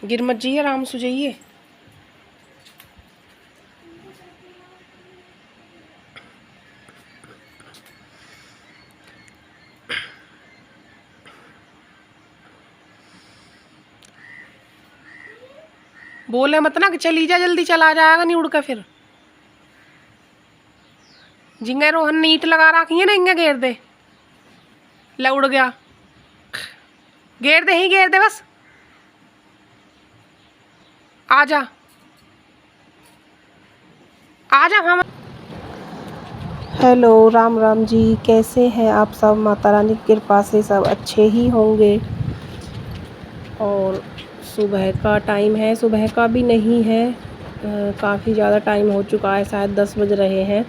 गिर मत जाइए, आराम से जाइए। बोले मत ना कि चली जा, जल्दी चला जाएगा नहीं उड़ के फिर। जिंगे रोहन ने ईंट लगा रखी है ना, इंगे घेर दे। ले उड़ गया, घेर दे, ही घेर दे बस। आजा आजा हम। हेलो, राम राम जी, कैसे हैं आप सब? माता रानी की कृपा से सब अच्छे ही होंगे। और सुबह का टाइम है, सुबह का भी नहीं है, काफ़ी ज़्यादा टाइम हो चुका है, शायद 10 बज रहे हैं।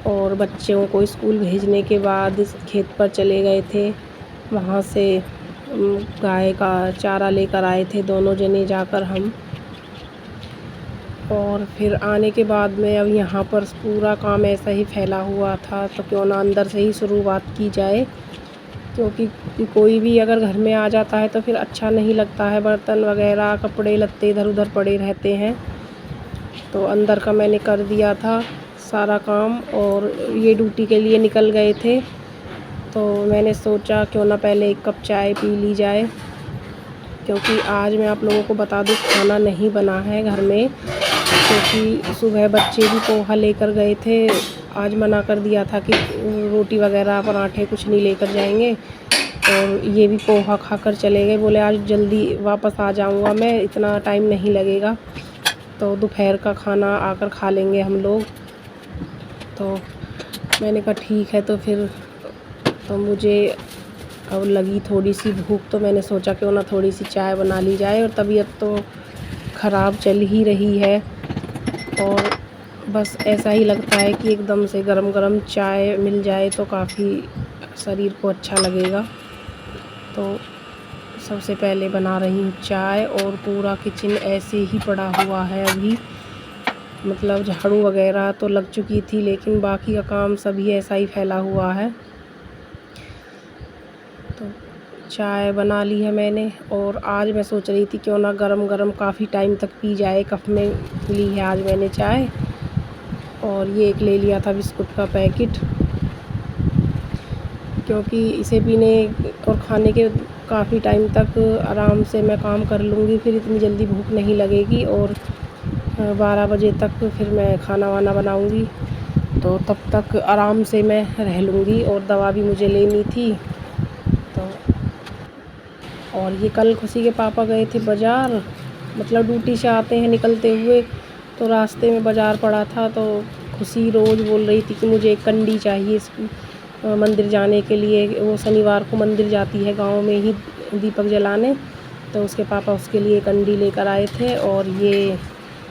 और बच्चों को स्कूल भेजने के बाद खेत पर चले गए थे। वहाँ से गाय का चारा लेकर आए थे दोनों जने जाकर हम। और फिर आने के बाद में अब यहाँ पर पूरा काम ऐसा ही फैला हुआ था, तो क्यों ना अंदर से ही शुरुआत की जाए, क्योंकि कोई भी अगर घर में आ जाता है तो फिर अच्छा नहीं लगता है। बर्तन वगैरह, कपड़े लत्ते इधर उधर पड़े रहते हैं। तो अंदर का मैंने कर दिया था सारा काम, और ये ड्यूटी के लिए निकल गए थे। तो मैंने सोचा क्यों ना पहले एक कप चाय पी ली जाए, क्योंकि आज मैं आप लोगों को बता दूँ खाना नहीं बना है घर में, क्योंकि सुबह बच्चे भी पोहा लेकर गए थे। आज मना कर दिया था कि रोटी वगैरह पराठे कुछ नहीं लेकर जाएंगे, और ये भी पोहा खाकर चले गए। बोले आज जल्दी वापस आ जाऊंगा मैं, इतना टाइम नहीं लगेगा, तो दोपहर का खाना आकर खा लेंगे हम लोग। तो मैंने कहा ठीक है। तो फिर तो मुझे अब लगी थोड़ी सी भूख, तो मैंने सोचा क्यों ना थोड़ी सी चाय बना ली जाए। और तबीयत तो ख़राब चल ही रही है, और बस ऐसा ही लगता है कि एकदम से गरम गरम चाय मिल जाए तो काफ़ी शरीर को अच्छा लगेगा। तो सबसे पहले बना रही हूँ चाय, और पूरा किचन ऐसे ही पड़ा हुआ है अभी। मतलब झाड़ू वगैरह तो लग चुकी थी, लेकिन बाकी का काम सभी ऐसा ही फैला हुआ है। तो चाय बना ली है मैंने, और आज मैं सोच रही थी क्यों ना गरम गरम काफ़ी टाइम तक पी जाए। कप में ली है आज मैंने चाय, और ये एक ले लिया था बिस्कुट का पैकेट, क्योंकि इसे पीने और खाने के काफ़ी टाइम तक आराम से मैं काम कर लूँगी, फिर इतनी जल्दी भूख नहीं लगेगी। और 12 बजे तक फिर मैं खाना वाना बनाऊँगी, तो तब तक आराम से मैं रह लूँगी। और दवा भी मुझे लेनी थी। तो और ये कल खुशी के पापा गए थे बाज़ार, मतलब ड्यूटी से आते हैं निकलते हुए, तो रास्ते में बाज़ार पड़ा था। तो खुशी रोज़ बोल रही थी कि मुझे एक कंडी चाहिए मंदिर जाने के लिए। वो शनिवार को मंदिर जाती है गांव में ही दीपक जलाने, तो उसके पापा उसके लिए कंडी लेकर आए थे। और ये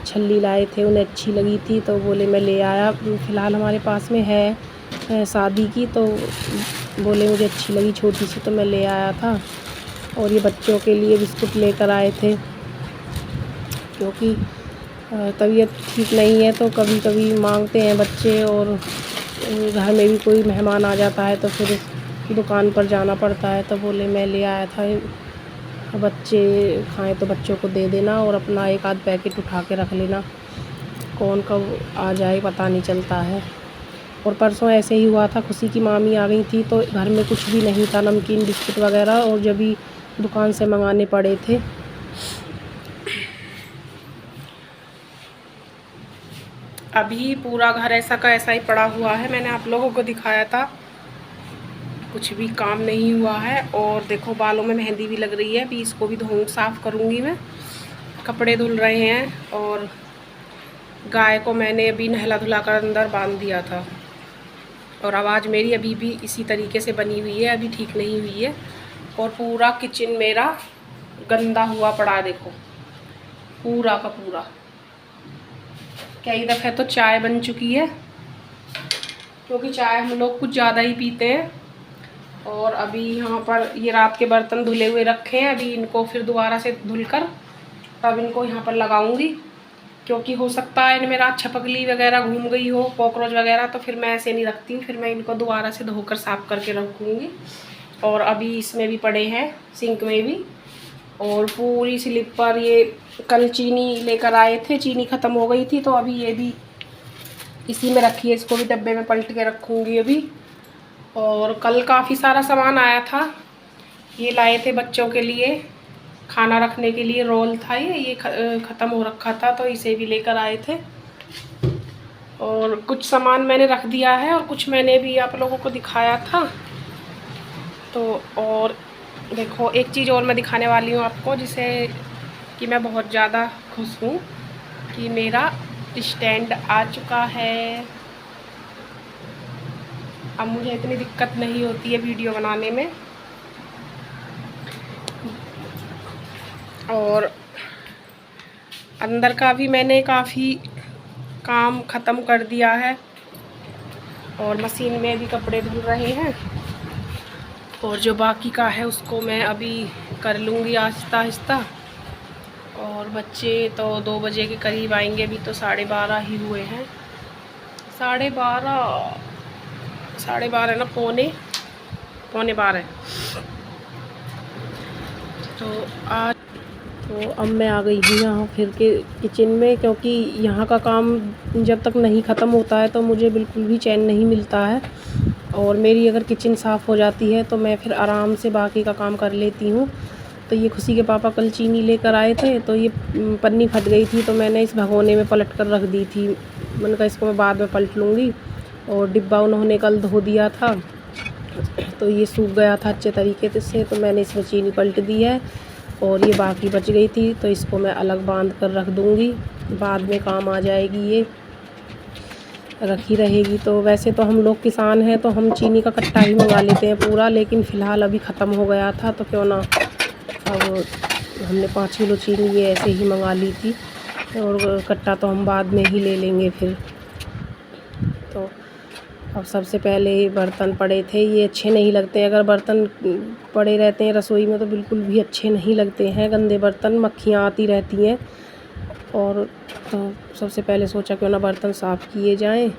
छल्ली लाए थे, उन्हें अच्छी लगी थी, तो बोले मैं ले आया। फ़िलहाल हमारे पास में है शादी की, तो बोले मुझे अच्छी लगी छोटी सी, तो मैं ले आया था। और ये बच्चों के लिए बिस्कुट लेकर आए थे, क्योंकि तबीयत ठीक नहीं है, तो कभी कभी मांगते हैं बच्चे। और घर में भी कोई मेहमान आ जाता है तो फिर दुकान पर जाना पड़ता है। तो बोले मैं ले आया था, बच्चे खाएं तो बच्चों को दे देना, और अपना एक आध पैकेट उठा के रख लेना, कौन कब आ जाए पता नहीं चलता है। और परसों ऐसे ही हुआ था, खुशी की मामी आ गई थी, तो घर में कुछ भी नहीं था, नमकीन बिस्कुट वगैरह, और जब भी दुकान से मंगाने पड़े थे। अभी पूरा घर ऐसा का ऐसा ही पड़ा हुआ है। मैंने आप लोगों को दिखाया था, कुछ भी काम नहीं हुआ है। और देखो बालों में मेहंदी भी लग रही है, अभी इसको भी धो साफ़ करूँगी मैं। कपड़े धुल रहे हैं, और गाय को मैंने अभी नहला धुला कर अंदर बांध दिया था। और आवाज़ मेरी अभी भी इसी तरीके से बनी हुई है, अभी ठीक नहीं हुई है। और पूरा किचन मेरा गंदा हुआ पड़ा है, देखो पूरा का पूरा। कई दफ़े तो चाय बन चुकी है, क्योंकि चाय हम लोग कुछ ज़्यादा ही पीते हैं। और अभी यहाँ पर ये रात के बर्तन धुले हुए रखे हैं, अभी इनको फिर दोबारा से धुलकर तब इनको यहाँ पर लगाऊंगी, क्योंकि हो सकता है इनमें रात छपकली वगैरह घूम गई हो, कॉकरोच वगैरह, तो फिर मैं ऐसे नहीं रखती हूँ, फिर मैं इनको दोबारा से धोकर साफ़ करके रखूँगी। और अभी इसमें भी पड़े हैं, सिंक में भी, और पूरी स्लीपर ये कल चीनी लेकर आए थे, चीनी ख़त्म हो गई थी तो अभी ये भी इसी में रखी है, इसको भी डब्बे में पलट के रखूँगी अभी। और कल काफ़ी सारा सामान आया था, ये लाए थे बच्चों के लिए खाना रखने के लिए, रोल था ये ख़त्म हो रखा था तो इसे भी लेकर आए थे। और कुछ सामान मैंने रख दिया है और कुछ मैंने भी आप लोगों को दिखाया था। तो और देखो एक चीज़ और मैं दिखाने वाली हूँ आपको, जिसे कि मैं बहुत ज़्यादा खुश हूँ कि मेरा स्टैंड आ चुका है। अब मुझे इतनी दिक्कत नहीं होती है वीडियो बनाने में। और अंदर का भी मैंने काफ़ी काम ख़त्म कर दिया है और मशीन में भी कपड़े धुल रहे हैं, और जो बाकी का है उसको मैं अभी कर लूँगी आहिस्ता आहिस्ता। और बच्चे तो 2 बजे के करीब आएंगे, अभी तो 12:30 ही हुए हैं, 12:30 ना, पौने 12। तो अब मैं आ गई हूँ यहाँ फिर के किचन में, क्योंकि यहाँ का काम जब तक नहीं ख़त्म होता है तो मुझे बिल्कुल भी चैन नहीं मिलता है। और मेरी अगर किचन साफ़ हो जाती है तो मैं फिर आराम से बाकी का काम कर लेती हूँ। तो ये खुशी के पापा कल चीनी लेकर आए थे तो ये पन्नी फट गई थी तो मैंने इस भगोने में पलट कर रख दी थी। मैंने कहा इसको मैं बाद में पलट लूँगी। और डिब्बा उन्होंने कल धो दिया था तो ये सूख गया था अच्छे तरीके से, तो मैंने इसमें चीनी पलट दी है। और ये बाकी बच गई थी तो इसको मैं अलग बांध कर रख दूँगी, बाद में काम आ जाएगी, ये रखी रहेगी। तो वैसे तो हम लोग किसान हैं तो हम चीनी का कट्टा ही मंगा लेते हैं पूरा, लेकिन फ़िलहाल अभी ख़त्म हो गया था तो क्यों ना अब हमने 5 किलो चीनी ये ऐसे ही मंगा ली थी, और कट्टा तो हम बाद में ही ले लेंगे फिर। तो अब सबसे पहले बर्तन पड़े थे, ये अच्छे नहीं लगते हैं, अगर बर्तन पड़े रहते हैं रसोई में तो बिल्कुल भी अच्छे नहीं लगते हैं, गंदे बर्तन, मक्खियाँ आती रहती हैं। और तो सबसे पहले सोचा क्यों ना बर्तन साफ़ किए जाएं।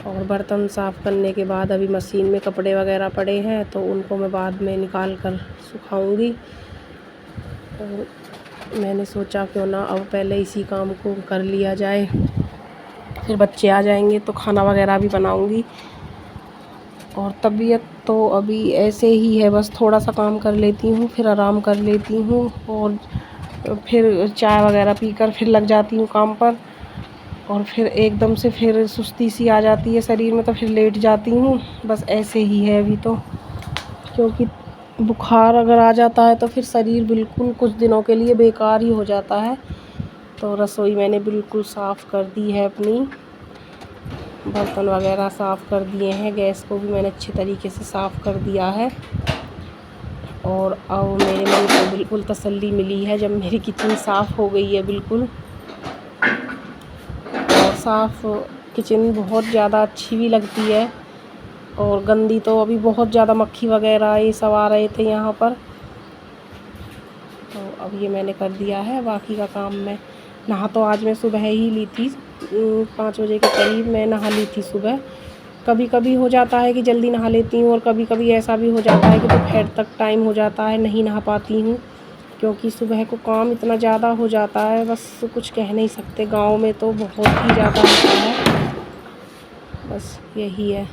और बर्तन साफ़ करने के बाद अभी मशीन में कपड़े वगैरह पड़े हैं तो उनको मैं बाद में निकाल कर सुखाऊंगी। और मैंने सोचा क्यों ना अब पहले इसी काम को कर लिया जाए, फिर बच्चे आ जाएंगे तो खाना वगैरह भी बनाऊंगी। और तबीयत तो अभी ऐसे ही है, बस थोड़ा सा काम कर लेती हूँ फिर आराम कर लेती हूँ, और फिर चाय वगैरह पीकर फिर लग जाती हूँ काम पर। और फिर एकदम से फिर सुस्ती सी आ जाती है शरीर में तो फिर लेट जाती हूँ, बस ऐसे ही है अभी तो। क्योंकि बुखार अगर आ जाता है तो फिर शरीर बिल्कुल कुछ दिनों के लिए बेकार ही हो जाता है। तो रसोई मैंने बिल्कुल साफ़ कर दी है अपनी, बर्तन वगैरह साफ़ कर दिए हैं, गैस को भी मैंने अच्छे तरीके से साफ़ कर दिया है। और अब मेरे मन को बिल्कुल तसल्ली मिली है जब मेरी किचन साफ़ हो गई है बिल्कुल। और साफ़ किचन बहुत ज़्यादा अच्छी भी लगती है, और गंदी तो अभी बहुत ज़्यादा मक्खी वगैरह ये सब आ रहे थे यहाँ पर। तो अब ये मैंने कर दिया है, बाकी का काम मैं नहा तो आज मैं सुबह ही ली थी, 5 बजे के करीब मैं नहा ली थी सुबह। कभी कभी हो जाता है कि जल्दी नहा लेती हूँ और कभी कभी ऐसा भी हो जाता है कि दोपहर तक टाइम हो जाता है नहीं नहा पाती हूँ, क्योंकि सुबह को काम इतना ज़्यादा हो जाता है, बस कुछ कह नहीं सकते। गांव में तो बहुत ही ज़्यादा होता है, बस यही है।